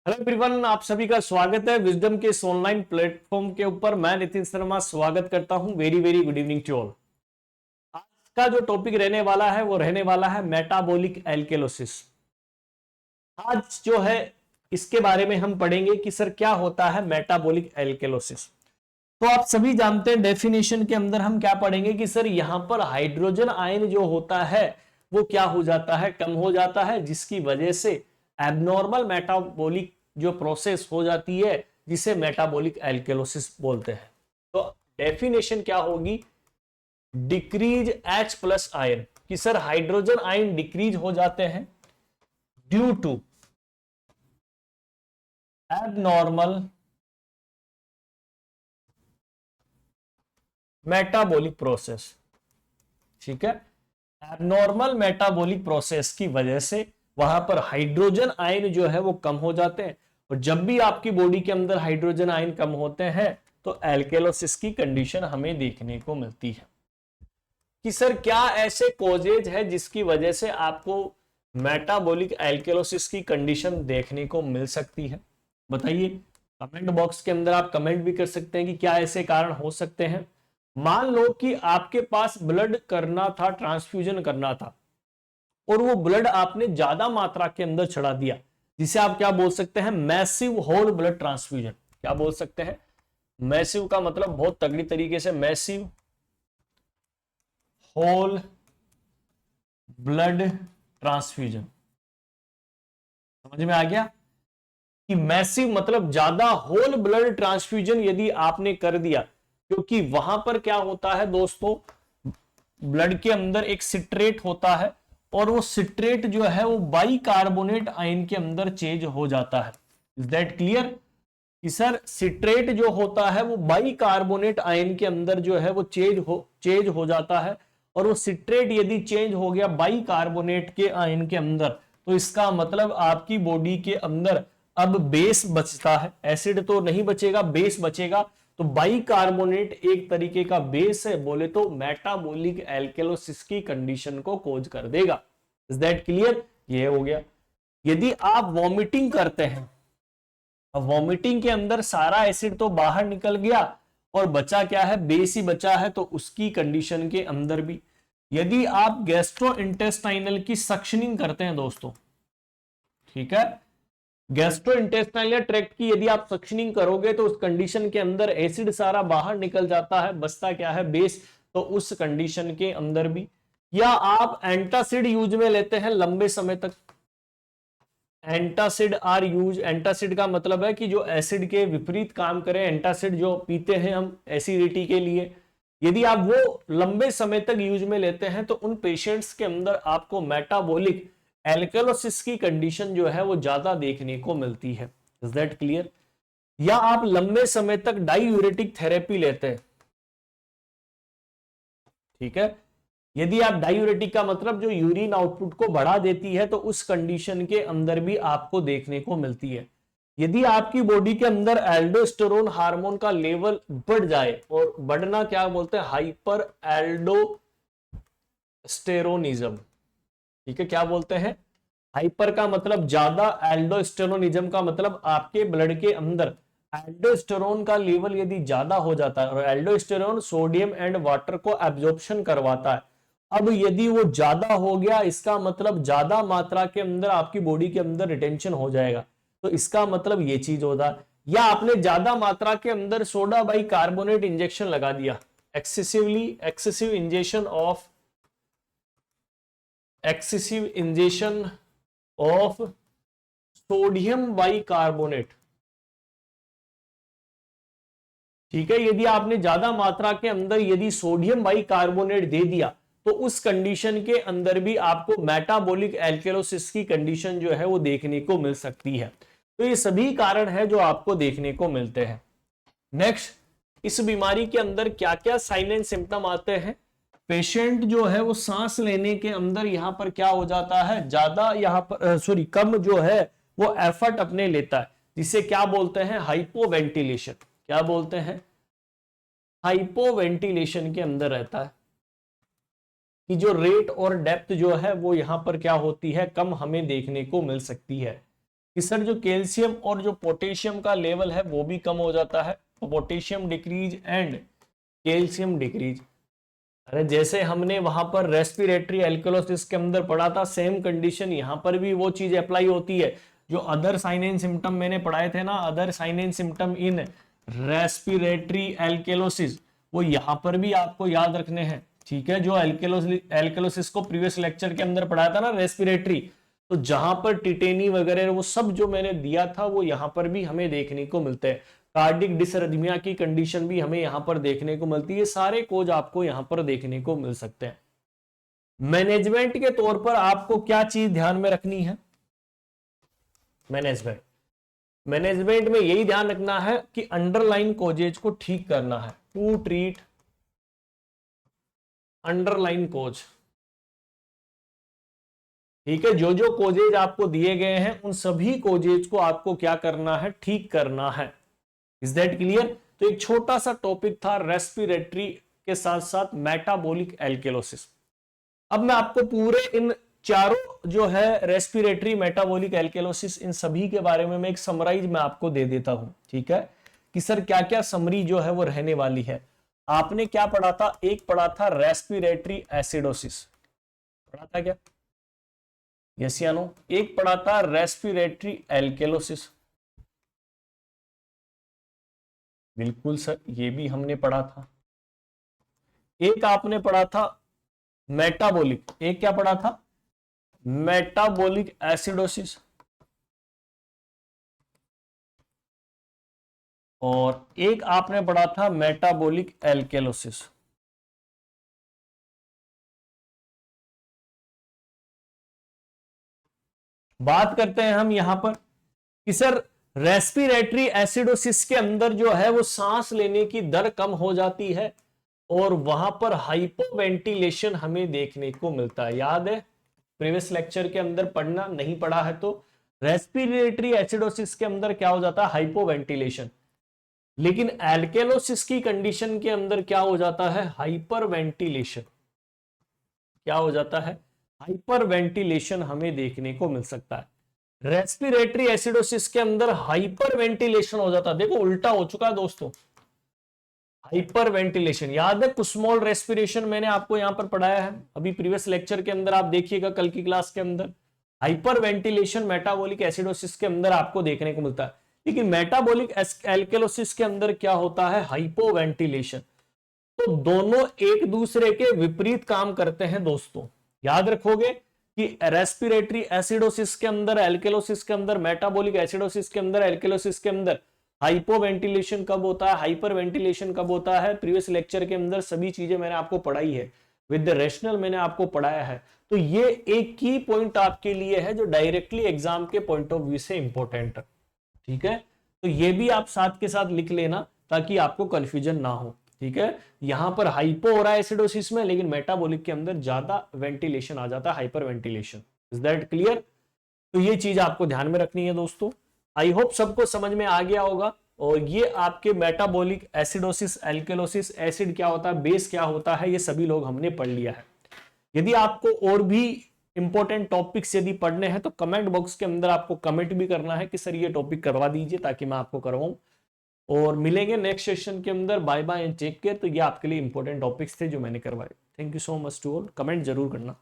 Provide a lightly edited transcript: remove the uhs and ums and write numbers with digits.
Hello everyone, आप सभी का स्वागत है विजडम के इस ऑनलाइन प्लेटफॉर्म के ऊपर। मैं नितिन शर्मा स्वागत करता हूं। Very very good evening to all. आज का जो टॉपिक रहने वाला है वो रहने वाला है मेटाबॉलिक एल्केलोसिस। आज जो है इसके बारे में हम पढ़ेंगे कि सर क्या होता है मेटाबॉलिक एल्केलोसिस। तो आप सभी जानते हैं डेफिनेशन के अंदर हम क्या पढ़ेंगे कि सर यहां पर हाइड्रोजन आयन जो होता है वो क्या हो जाता है, कम हो जाता है, जिसकी वजह से एबनॉर्मल मेटाबॉलिक जो प्रोसेस हो जाती है जिसे मेटाबॉलिक एल्केलोसिस बोलते हैं। तो डेफिनेशन क्या होगी, डिक्रीज H प्लस आयन, कि सर हाइड्रोजन आयन डिक्रीज हो जाते हैं due to abnormal metabolic process. ठीक है, एबनॉर्मल मेटाबॉलिक प्रोसेस की वजह से वहां पर हाइड्रोजन आयन जो है वो कम हो जाते हैं। और जब भी आपकी बॉडी के अंदर हाइड्रोजन आयन कम होते हैं तो एल्केलोसिस की कंडीशन हमें देखने को मिलती है। कि सर क्या ऐसे कॉजेज है जिसकी वजह से आपको मेटाबॉलिक एल्केलोसिस की कंडीशन देखने को मिल सकती है, बताइए। कमेंट बॉक्स के अंदर आप कमेंट भी कर सकते हैं कि क्या ऐसे कारण हो सकते हैं। मान लो कि आपके पास ब्लड करना था, ट्रांसफ्यूजन करना था, और वो ब्लड आपने ज्यादा मात्रा के अंदर चढ़ा दिया, जिसे आप क्या बोल सकते हैं, मैसिव होल ब्लड ट्रांसफ्यूजन। क्या बोल सकते हैं, मैसिव का मतलब बहुत तगड़ी तरीके से, मैसिव होल ब्लड ट्रांसफ्यूजन। समझ में आ गया कि मैसिव मतलब ज्यादा होल ब्लड ट्रांसफ्यूजन यदि आपने कर दिया, क्योंकि वहां पर क्या होता है दोस्तों, ब्लड के अंदर एक सिट्रेट होता है और वो सिट्रेट जो है वो बाइकार्बोनेट आयन के अंदर चेंज हो जाता है। इज दैट क्लियर कि सर सिट्रेट जो होता है वो बाइकार्बोनेट आयन के अंदर जो है वो चेंज हो जाता है। और वो सिट्रेट यदि चेंज हो गया बाइकार्बोनेट के आयन के अंदर, तो इसका मतलब आपकी बॉडी के अंदर अब बेस बचता है, एसिड तो नहीं बचेगा, बेस बचेगा। तो बाइकार्बोनेट एक तरीके का बेस है, बोले तो मेटाबॉलिक एल्केलोसिस की कंडीशन को कोज कर देगा। इज दैट क्लियर, ये हो गया। यदि आप वॉमिटिंग करते हैं, अब वॉमिटिंग के अंदर सारा एसिड तो बाहर निकल गया और बचा क्या है, बेस ही बचा है, तो उसकी कंडीशन के अंदर भी। यदि आप गैस्ट्रोइंटेस्टाइनल की सक्शनिंग करते हैं दोस्तों, ठीक है, गैस्ट्रोइंटेस्टाइनल ट्रैक्ट की यदि आप सक्शनिंग करोगे तो उस कंडीशन के अंदर एसिड सारा बाहर निकल जाता है, बचता क्या है, बेस। तो उस कंडीशन के अंदर भी। या आप एंटासिड यूज में लेते हैं लंबे समय तक, एंटासिड आर यूज, एंटासिड का मतलब है कि जो एसिड के विपरीत काम करे, एंटासिड जो पीते हैं हम एसिडिटी के लिए, यदि आप वो लंबे समय तक यूज में लेते हैं तो उन पेशेंट्स के अंदर आपको मेटाबॉलिक एल्केलोसिस की कंडीशन जो है वो ज्यादा देखने को मिलती है। Is that clear. या आप लंबे समय तक डाईयूरेटिक थेरेपी लेते हैं, ठीक है, यदि आप डायूरेटिक का मतलब जो यूरिन आउटपुट को बढ़ा देती है, तो उस कंडीशन के अंदर भी आपको देखने को मिलती है। यदि आपकी बॉडी के अंदर एल्डोस्टेरोन हार्मोन का लेवल बढ़ जाए, और बढ़ना क्या बोलते हैं, हाइपर एल्डोस्टेरोनिज्म, ठीक है, क्या बोलते हैं, हाइपर का मतलब ज्यादा, एल्डोस्टेरोनिज्म का मतलब आपके ब्लड के अंदर एल्डोस्टेरोन का लेवल यदि ज्यादा हो जाता है, और एल्डोस्टेरोन सोडियम एंड वाटर को एब्जॉर्प्शन करवाता है। अब यदि वो ज्यादा हो गया, इसका मतलब ज्यादा मात्रा के अंदर आपकी बॉडी के अंदर रिटेंशन हो जाएगा, तो इसका मतलब ये चीज होता है। या आपने ज्यादा मात्रा के अंदर सोडा बाई कार्बोनेट इंजेक्शन लगा दिया, excessive injection of sodium by carbonate, ठीक है, यदि आपने ज्यादा मात्रा के अंदर यदि सोडियम बाई कार्बोनेट दे दिया, तो उस कंडीशन के अंदर भी आपको मेटाबॉलिक एल्केलोसिस की कंडीशन जो है वो देखने को मिल सकती है। तो ये सभी कारण है जो आपको देखने को मिलते हैं। नेक्स्ट, इस बीमारी के अंदर क्या क्या साइन एंड सिम्टम आते हैं। पेशेंट जो है वो सांस लेने के अंदर यहां पर क्या हो जाता है, ज्यादा यहां पर कम जो है वो एफर्ट अपने लेता है, जिसे क्या बोलते हैं, हाइपोवेंटिलेशन। क्या बोलते हैं, हाइपोवेंटिलेशन के अंदर रहता है, कि जो रेट और डेप्थ जो है वो यहां पर क्या होती है, कम हमें देखने को मिल सकती है। कि सर जो कैल्शियम और जो पोटेशियम का लेवल है वो भी कम हो जाता है, potassium decrease and calcium decrease. अरे जैसे हमने वहां पर रेस्पिरेटरी एल्कलोसिस के अंदर पढ़ा था, सेम कंडीशन यहां पर भी वो चीज अप्लाई होती है। जो अदर साइन एंड सिम्टम मैंने पढ़ाए थे ना, other sign and symptom in respiratory alkalosis, वो यहां पर भी आपको याद रखने हैं। ठीक है, जो एल्केलोसिस को प्रीवियस लेक्चर के अंदर पढ़ाया था ना रेस्पिरेटरी, तो जहां पर टिटेनी वगैरह वो सब जो मैंने दिया था वो यहां पर भी हमें देखने को मिलते हैं। कार्डिक डिसरिथमिया की कंडीशन भी हमें यहां पर देखने को मिलती है। सारे कोज आपको यहां पर देखने को मिल सकते हैं। मैनेजमेंट के तौर पर आपको क्या चीज ध्यान में रखनी है? मैनेजमेंट में यही ध्यान रखना है कि अंडरलाइन कोजेज को ठीक करना है, टू ट्रीट अंडरलाइन कोज। ठीक है, जो जो कोजेज आपको दिए गए हैं उन सभी कोजेज को आपको क्या करना है? ठीक करना है। Is that clear? तो एक छोटा सा टॉपिक था रेस्पिरेटरी के साथ साथ मेटाबॉलिक एल्केलोसिस। अब मैं आपको पूरे इन चारों जो है रेस्पिरेटरी, मेटाबॉलिक, एल्केलोसिस, इन सभी के बारे में एक समराइज मैं आपको दे देता हूं। ठीक है, कि सर क्या क्या समरी जो है वो रहने वाली है। आपने क्या पढ़ा था? एक पढ़ा था रेस्पिरेटरी एसिडोसिस, पढ़ा था क्या? यस या नो? एक पढ़ा था रेस्पिरेटरी एल्केलोसिस, बिल्कुल सर, ये भी हमने पढ़ा था। एक आपने पढ़ा था मेटाबॉलिक, एक क्या पढ़ा था? मेटाबॉलिक एसिडोसिस, और एक आपने पढ़ा था मेटाबॉलिक एल्केलोसिस। बात करते हैं हम यहां पर कि सर रेस्पिरेटरी एसिडोसिस के अंदर जो है वो सांस लेने की दर कम हो जाती है और वहां पर हाइपोवेंटिलेशन हमें देखने को मिलता है। याद है प्रीवियस लेक्चर के अंदर? पढ़ना नहीं पढ़ा है तो रेस्पिरेटरी एसिडोसिस के अंदर क्या हो जाता है? हाइपोवेंटिलेशन। लेकिन एल्केलोसिस की कंडीशन के अंदर क्या हो जाता है? हाइपरवेंटिलेशन। क्या हो जाता है? हाइपरवेंटिलेशन हमें देखने को मिल सकता है। रेस्पिरेटरी एसिडोसिस के अंदर हाइपरवेंटिलेशन हो जाता है। देखो उल्टा हो चुका है दोस्तों, हाइपरवेंटिलेशन। याद है कुस्मोल रेस्पिरेशन मैंने आपको यहां पर पढ़ाया है अभी प्रीवियस लेक्चर के अंदर, आप देखिएगा कल की क्लास के अंदर। हाइपरवेंटिलेशन मेटाबॉलिक एसिडोसिस के अंदर आपको देखने को मिलता है, लेकिन मेटाबॉलिक एल्केलोसिस के अंदर क्या होता है? हाइपोवेंटिलेशन। तो दोनों एक दूसरे के विपरीत काम करते हैं दोस्तों। याद रखोगे कि रेस्पिरेटरी एसिडोसिस के अंदर, एल्केलोसिस के अंदर, मेटाबॉलिक एसिडोसिस के अंदर, एल्केलोसिस के अंदर हाइपोवेंटिलेशन कब होता है, हाइपरवेंटिलेशन कब होता है? प्रीवियस लेक्चर के अंदर सभी चीजें मैंने आपको पढ़ाई है, विद द रेशनल मैंने आपको पढ़ाया है। तो ये एक की पॉइंट आपके लिए है जो डायरेक्टली एग्जाम के पॉइंट ऑफ व्यू से इंपॉर्टेंट है। ठीक है, तो ये भी आप साथ के साथ लिख लेना ताकि आपको कंफ्यूजन ना हो। ठीक है, यहां पर हाइपो हो रहा है एसिडोसिस में, लेकिन मेटाबॉलिक के अंदर ज्यादा वेंटिलेशन आ जाता है, hyper ventilation. Is that clear? तो ये चीज आपको ध्यान में रखनी है दोस्तों। आई होप सबको समझ में आ गया होगा। और ये आपके मेटाबॉलिक एसिडोसिस, एल्केलोसिस, एसिड क्या होता है, बेस क्या होता है, ये सभी लोग हमने पढ़ लिया है। यदि आपको और भी इंपॉर्टेंट टॉपिक्स यदि पढ़ने हैं तो कमेंट बॉक्स के अंदर आपको कमेंट भी करना है कि सर ये टॉपिक करवा दीजिए ताकि मैं आपको करवाऊं। और मिलेंगे नेक्स्ट सेशन के अंदर। Bye bye and take care. तो ये आपके लिए इंपॉर्टेंट टॉपिक्स थे जो मैंने करवाए। Thank you so much to all. Comment जरूर करना।